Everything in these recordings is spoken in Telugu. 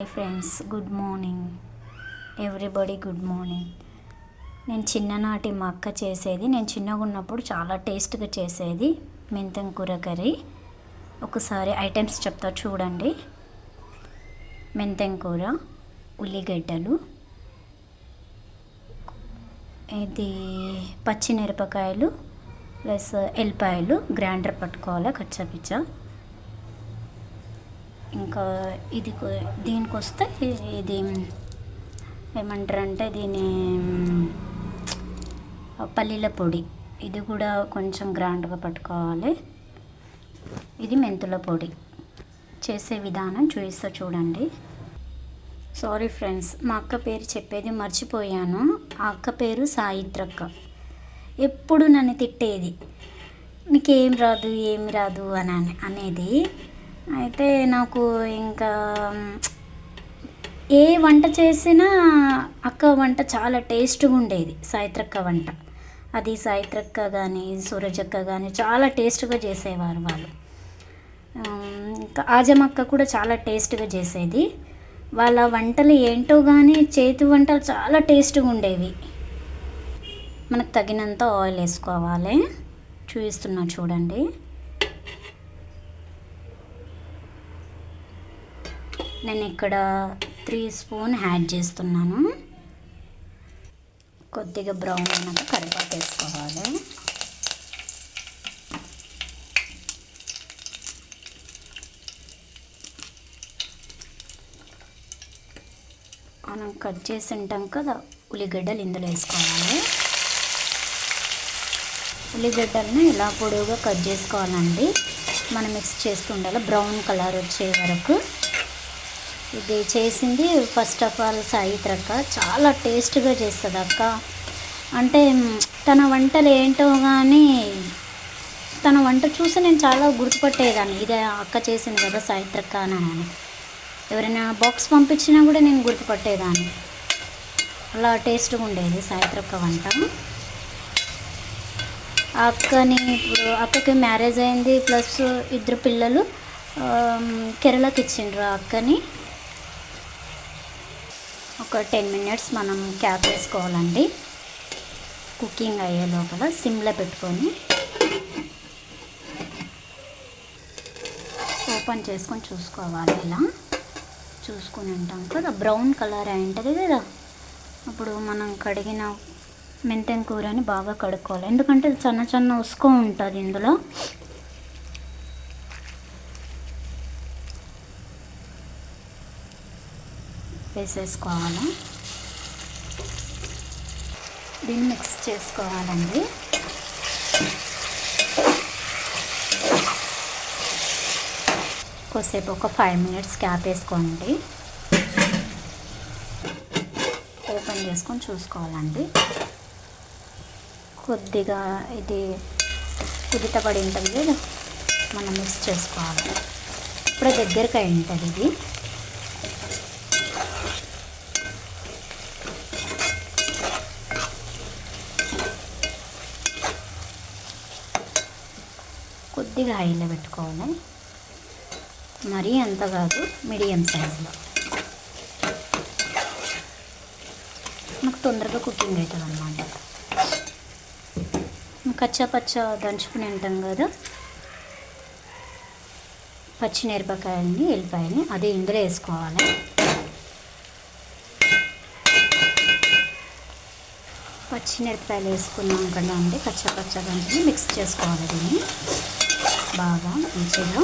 Hi friends, good morning everybody. Good morning. నేను చిన్ననాటి మా అక్క చేసేది, నేను చిన్నగా ఉన్నప్పుడు చాలా టేస్ట్గా చేసేది మెంతం కూర కర్రీ. ఒకసారి ఐటమ్స్ చెప్తా చూడండి. మెంతం కూర, ఉల్లిగడ్డలు, ఇది పచ్చిమిరపకాయలు ప్లస్ ఎల్లిపాయలు గ్రైండర్ పట్టుకోవాలి కచ్చాపిచ్చ. ఇంకా దీనికి వస్తే ఇది ఏమంటారంటే దీని పల్లీల పొడి, ఇది కూడా కొంచెం గ్రైండ్గా పట్టుకోవాలి. ఇది మెంతుల పొడి. చేసే విధానం చూపిస్తా చూడండి. సారీ ఫ్రెండ్స్, మా అక్క పేరు చెప్పేది మర్చిపోయాను. ఆ అక్క పేరు సాయిత్రక్క. ఎప్పుడు నన్ను తిట్టేది, నీకేం రాదు ఏమి రాదు అని అనేది. అయితే నాకు ఇంకా ఏ వంట చేసినా అక్క వంట చాలా టేస్ట్గా ఉండేది. సాయిత్రక్క వంట, అది సాయిత్రక్క కానీ సూరజక్క కానీ చాలా టేస్ట్గా చేసేవారు వాళ్ళు. ఇంకా ఆజమక్క కూడా చాలా టేస్ట్గా చేసేది. వాళ్ళ వంటలు ఏంటో కానీ చేతి వంటలు చాలా టేస్ట్గా ఉండేవి. మనకు తగినంత ఆయిల్ వేసుకోవాలి. చూపిస్తున్నా చూడండి. నేను ఇక్కడ 3 స్పూన్ యాడ్ చేస్తున్నాను. కొద్దిగా బ్రౌన్ అయినాక కరివేపాకు వేసుకోవాలి. మనం కట్ చేసి ఉంటాం కదా ఉల్లిగడ్డలు, ఇందులో వేసుకోవాలి. ఉల్లిగడ్డలను ఇలా పొడవుగా కట్ చేసుకోవాలండి. మనం మిక్స్ చేస్తూ ఉండాలి బ్రౌన్ కలర్ వచ్చే వరకు. ఇది చేసింది ఫస్ట్ ఆఫ్ ఆల్ సాయిత్రక్క. చాలా టేస్ట్గా చేస్తుంది అక్క. అంటే తన వంటలు ఏంటో కానీ తన వంట చూసి నేను చాలా గుర్తుపట్టేదాన్ని, ఇదే అక్క చేసింది కదా సాయిత్రక్క అని. ఎవరైనా బాక్స్ పంపించినా కూడా నేను గుర్తుపట్టేదాన్ని. అలా టేస్ట్గా ఉండేది సాయిత్రక్క వంట. ఆ అక్కని ఇప్పుడు అక్కకి మ్యారేజ్ అయింది, ప్లస్ 2 పిల్లలు కేరళకి ఇచ్చిండ్రు ఆ అక్కని. ఒక 10 మినిట్స్ మనం క్యాప్ వేసుకోవాలండి. కుకింగ్ అయ్యే లోపల సిమ్లో పెట్టుకొని ఓపెన్ చేసుకొని చూసుకోవాలి. ఇలా చూసుకొని ఉంటాం కదా, బ్రౌన్ కలర్ అయి ఉంటుంది కదా. అప్పుడు మనం కడిగిన మెంతం కూరని బాగా కడుక్కోవాలి, ఎందుకంటే చిన్న చిన్న ఉసుకో ఉంటుంది ఇందులో. వేసేసుకోవాలి. దీన్ని మిక్స్ చేసుకోవాలండి. కొద్దిసేపు ఒక 5 మినిట్స్ క్యాప్ వేసుకోండి. ఓపెన్ చేసుకొని చూసుకోవాలండి. కొద్దిగా ఇది కుదిట పడి ఉంటుంది కదా, మనం మిక్స్ చేసుకోవాలి. ఇప్పుడే దగ్గరికి అయి ఉంటుంది ఇది. కొద్దిగా హైలో పెట్టుకోవాలి, మరీ అంత కాదు, మీడియం సైజులో. మనకు తొందరగా కుకింగ్ అవుతుంది అన్నమాట. కచ్చా పచ్చ దంచుకుని ఉంటాం కదా పచ్చిమిరపకాయలని, ఎల్లిపాయని, అది ఇందులో వేసుకోవాలి. పచ్చిమిరపకాయలు వేసుకున్నాం కదా అంటే కచ్చా పచ్చ దంచుని మిక్స్ చేసుకోవాలి. దీన్ని బాగా మంచిగా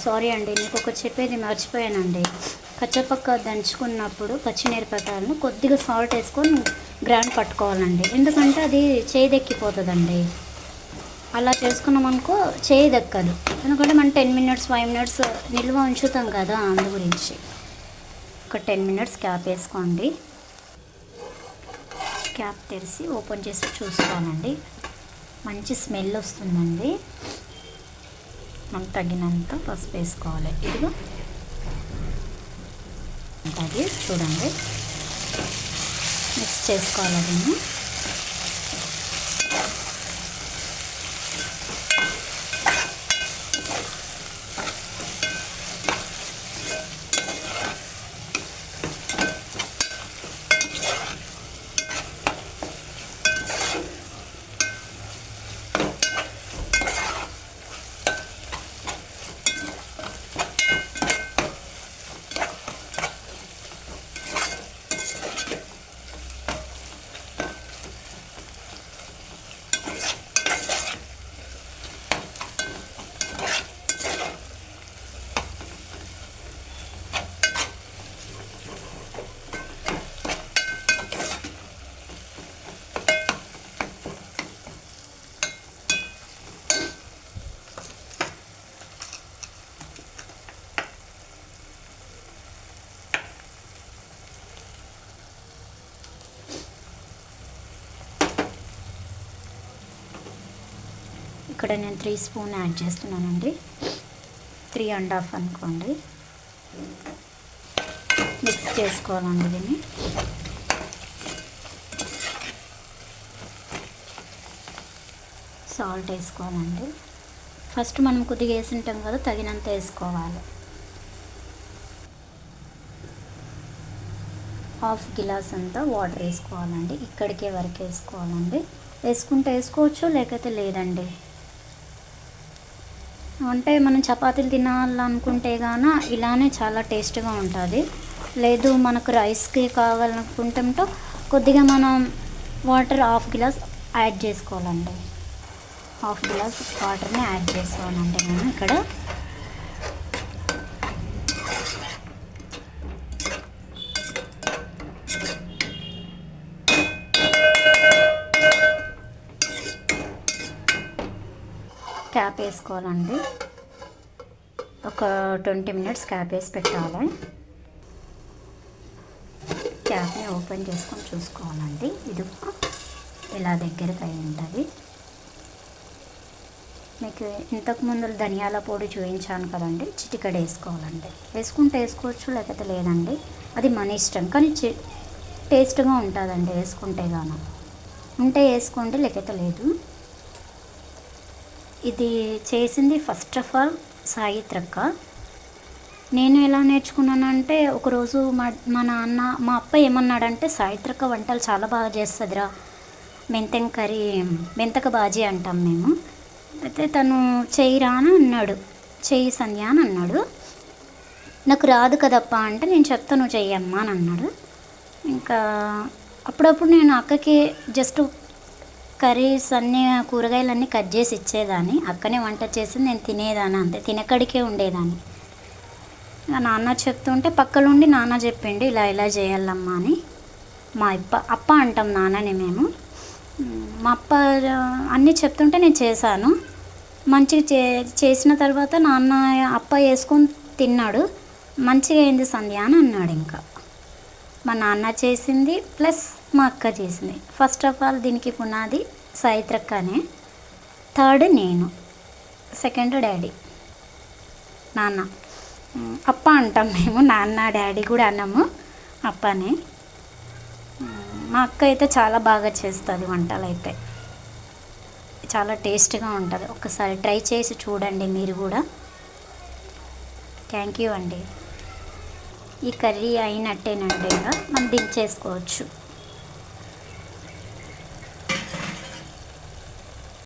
సారీ అండి, మీకు ఒక చెప్పేది మర్చిపోయానండి. కచ్చపక్క దంచుకున్నప్పుడు పచ్చిమిరపకాయలను కొద్దిగా సాల్ట్ వేసుకొని గ్రైండ్ పట్టుకోవాలండి, ఎందుకంటే అది చేదెక్కిపోతుందండి. అలా చేసుకున్నామనుకో చేయదక్కదు, ఎందుకంటే మనం 10 మినిట్స్ 5 మినిట్స్ నిల్వ ఉంచుతాం కదా, అందు గురించి. ఒక 10 మినిట్స్ క్యాప్ వేసుకోండి. క్యాప్ తెరిచి ఓపెన్ చేసి చూసుకోవాలండి. మంచి స్మెల్ వస్తుందండి. మనం తగినంత పసుపు వేసుకోవాలి. ఇదిగో అది చూడండి. మిక్స్ చేసుకోవాలి దీన్ని. ఇక్కడ నేను 3 స్పూన్ యాడ్ చేస్తున్నానండి, 3½ అనుకోండి. మిక్స్ చేసుకోవాలండి దీన్ని. సాల్ట్ వేసుకోవాలండి. ఫస్ట్ మనం కొద్దిగా వేసి ఉంటాం కదా, తగినంత వేసుకోవాలి. 1/2 గ్లాస్ అంతా వాటర్ వేసుకోవాలండి. ఇక్కడికే వరకు వేసుకోవాలండి. వేసుకుంటే వేసుకోవచ్చు, లేకపోతే లేదండి. అంటే మనం చపాతీలు తినాలనుకుంటే గాన ఇలానే చాలా టేస్ట్గా ఉంటుంది. లేదు మనకు రైస్కి కావాలనుకుంటే కొద్దిగా మనం వాటర్ 1/2 గ్లాస్ యాడ్ చేసుకోవాలండి. 1/2 గ్లాస్ వాటర్ని యాడ్ చేసుకోవాలండి నేను ఇక్కడ. క్యాప్ వేసుకోవాలండి. ఒక 20 మినిట్స్ క్యాప్ వేసి పెట్టాలి. క్యాప్ని ఓపెన్ చేసుకొని చూసుకోవాలండి. ఇది ఇలా దగ్గరకు అయి ఉంటుంది. మీకు ఇంతకుముందు ధనియాల పొడి చూపించాను కదండి, చిటికెడు వేసుకోవాలండి. వేసుకుంటే వేసుకోవచ్చు, లేకపోతే లేదండి, అది మన ఇష్టం. కానీ టేస్ట్గా ఉంటుందండి వేసుకుంటే గాన. ఉంటే వేసుకోండి, లేకపోతే లేదు. ఇది చేసింది ఫస్ట్ ఆఫ్ ఆల్ సాయిత్రక్క. నేను ఎలా నేర్చుకున్నానంటే, ఒకరోజు మా నాన్న మా అప్ప ఏమన్నాడంటే, సాయిత్రక్క వంటలు చాలా బాగా చేస్తుందిరా, మెంతక బాజీ అంటాం మేము. అయితే తను చెయ్యిరా అని అన్నాడు, చెయ్యి సంధ్య అని అన్నాడు. నాకు రాదు కదప్పా అంటే, నేను చెప్తా నువ్వు చెయ్యమ్మా అని అన్నాడు. ఇంకా అప్పుడప్పుడు నేను అక్కకి జస్ట్ కర్రీస్ అన్నీ కూరగాయలన్నీ కట్ చేసి ఇచ్చేదాన్ని. అక్కనే వంట చేసి నేను తినేదాన్ని, అంతే, తినకడికే ఉండేదాన్ని. నాన్న చెప్తుంటే పక్కలుండి నాన్న చెప్పిండు, ఇలా ఇలా చేయాలమ్మా అని. మా అప్ప అంటాం నాన్నని మేము. మా అప్ప అన్నీ చెప్తుంటే నేను చేశాను. మంచిగా చేసిన తర్వాత నాన్న అప్ప వేసుకొని తిన్నాడు. మంచిగా అయింది సంధ్య అని అన్నాడు. ఇంకా మా నాన్న చేసింది ప్లస్ మా అక్క చేసింది. ఫస్ట్ ఆఫ్ ఆల్ దీనికి పునాది సాయిత్రక్కనే, థర్డ్ నేను, సెకండ్ డాడీ, నాన్న. అప్ప అంటాం మేము, నాన్న డాడీ కూడా అన్నాము, అప్పనే. మా అక్క అయితే చాలా బాగా చేస్తుంది వంటలు, అయితే చాలా టేస్ట్గా ఉంటుంది. ఒకసారి ట్రై చేసి చూడండి మీరు కూడా. థ్యాంక్ యూ అండి. ఈ కర్రీ అయినట్టేనండి, ఇంకా మనం దించేసుకోవచ్చు.